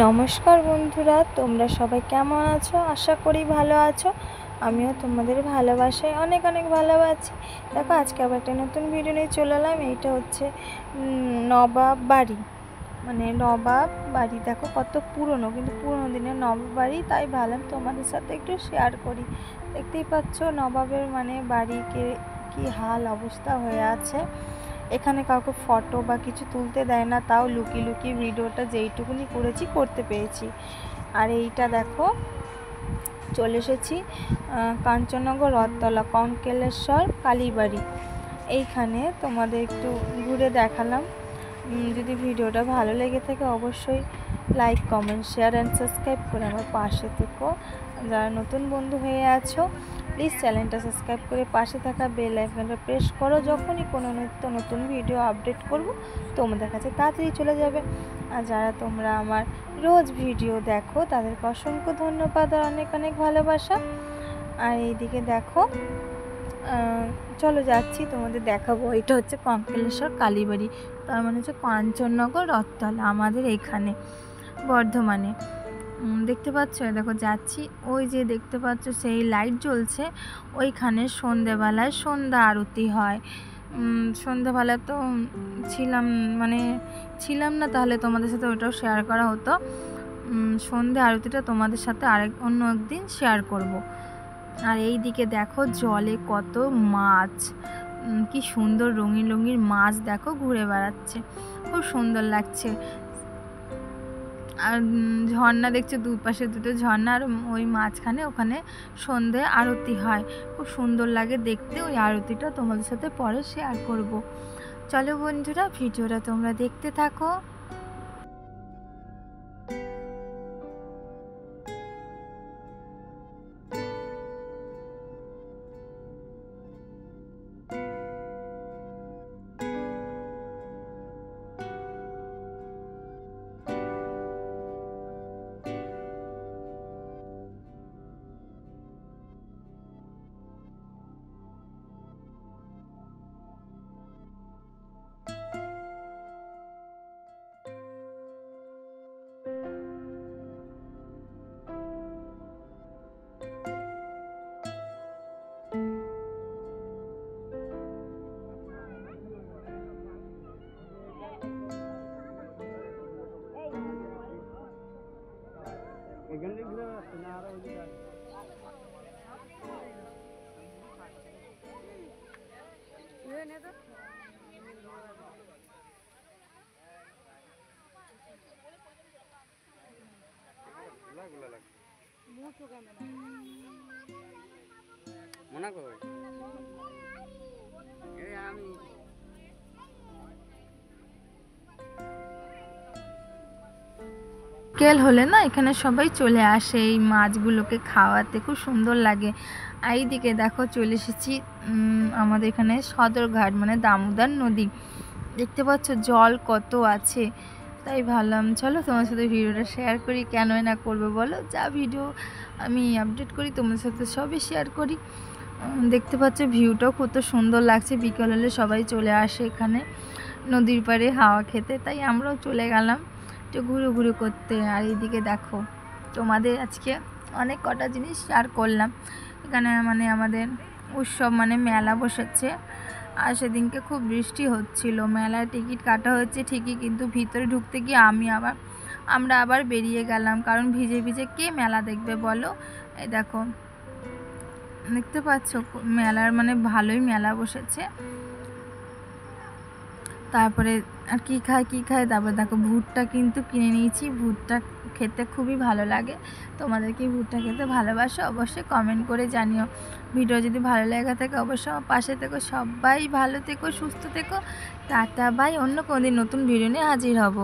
নমস্কার বন্ধুরা, তোমরা সবাই কেমন আছো? আশা করি ভালো আছো। আমিও তোমাদের ভালোবাসায় অনেক অনেক ভালোবাসি। দেখো, আজকে আবার একটা নতুন ভিডিও নিয়ে চলে এলাম। এইটা হচ্ছে নবাব বাড়ি, মানে নবাব বাড়ি। দেখো কত পুরনো, কিন্তু পুরনো দিনের নবাব বাড়ি, তাই ভাবলাম তোমাদের সাথে একটু শেয়ার করি। দেখতেই পাচ্ছ নবাবের মানে বাড়িকে কি হাল অবস্থা হয়ে আছে। এখানে কাউকে ফটো বা কিছু তুলতে দেয় না, তাও লুকিয়ে লুকিয়ে ভিডিওটা যেইটুকুনি করেছি করতে পেরেছি। আর এইটা দেখো, চলে এসেছি কাঞ্চননগর রথতলা কঙ্কেলেশ্বর কালীবাড়ি। এইখানে তোমাদের একটু ঘুরে দেখালাম। যদি ভিডিওটা ভালো লেগে থাকে অবশ্যই like, comment, share and subscribe করে আমার পাশে থেকো। যারা নতুন বন্ধু হয়ে আছো প্লিজ চ্যানেলটা সাবস্ক্রাইব করে পাশে থাকা বেল আইকনটা প্রেস করো। যখনই কোনো নিত্য নতুন ভিডিও আপডেট করব তোমাদের কাছে তাড়াতাড়ি চলে যাবে। আর যারা তোমরা আমার রোজ ভিডিও দেখো তাদেরকে অসংখ্য ধন্যবাদ আর অনেক অনেক ভালোবাসা। আর এইদিকে দেখো, চলো যাচ্ছি, তোমাদের দেখাবো। এটা হচ্ছে কঙ্কেলেশ্বর কালীবাড়ি, তার মানে হচ্ছে কাঞ্চননগর রথতলা, আমাদের এখানে বর্ধমানে। দেখতে পাচ্ছ, দেখো যাচ্ছি, ওই যে দেখতে পাচ্ছ সেই লাইট জ্বলছে, ওইখানে সন্ধেবেলায় সন্ধ্যা আরতি হয়। সন্ধ্যাবেলা তো ছিলাম না, তাহলে তোমাদের সাথে ওটাও শেয়ার করা হতো। সন্ধ্যা আরতিটা তোমাদের সাথে অন্য একদিন শেয়ার করব। আর এই দিকে দেখো জলে কত মাছ, কি সুন্দর রঙিন রঙিন মাছ দেখো ঘুরে বেড়াচ্ছে, খুব সুন্দর লাগছে। আর ঝর্ণা দেখছো, দুপাশে দুটো ঝর্ণা, আর ওই মাঝখানে ওখানে সন্ধে আরতি হয়, খুব সুন্দর লাগে দেখতে। ওই আরতিটা তোমাদের সাথে পরে শেয়ার করব। চলো বন্ধুরা, ভিডিওটা তোমরা দেখতে থাকো। বিকেল হলে না এখানে সবাই চলে আসে এই মাছগুলোকে খাওয়াতে, খুব সুন্দর লাগে। আর এইদিকে দেখো চলে এসেছি আমাদের এখানে সদরঘাট, মানে দামোদর নদী। দেখতে পাচ্ছ জল কত আছে, তাই ভাবলাম চলো তোমার সাথে ভিডিওটা শেয়ার করি। কেনই না করবে বলো, যা ভিডিও আমি আপডেট করি তোমার সাথে সবই শেয়ার করি। দেখতে পাচ্ছ ভিউটাও কত সুন্দর লাগছে। বিকেল হলে সবাই চলে আসে এখানে নদীর পাড়ে হাওয়া খেতে, তাই আমরাও চলে গেলাম একটু ঘুরে ঘুরে করতে। আর এইদিকে দেখো, তোমাদের আজকে অনেক কটা জিনিস শেয়ার করলাম। এখানে মানে আমাদের উৎসব, মানে মেলা বসেছে, আর সেদিনকে খুব বৃষ্টি হচ্ছিল। মেলার টিকিট কাটা হয়েছে ঠিকই, কিন্তু ভিতরে ঢুকতে গিয়ে আমরা আবার বেরিয়ে গেলাম, কারণ ভিজে ভিজে কে মেলা দেখবে বলো। এই দেখো, দেখতে পাচ্ছ মেলার মানে ভালোই মেলা বসেছে। তারপরে আর কি খায়, তারপরে দেখো ভুট্টা কিন্তু কিনে নিয়েছি। ভুট্টা খেতে খুবই ভালো লাগে। তোমাদের কি ভুট্টা খেতে ভালোবাসো অবশ্যই কমেন্ট করে জানিও। ভিডিও যদি ভালো লেগে থাকে অবশ্যই আমার পাশে থেকো। সবাই ভালো থেকো, সুস্থ থেকো। Tata bye. অন্য কোনোদিন নতুন ভিডিও নিয়ে হাজির হব।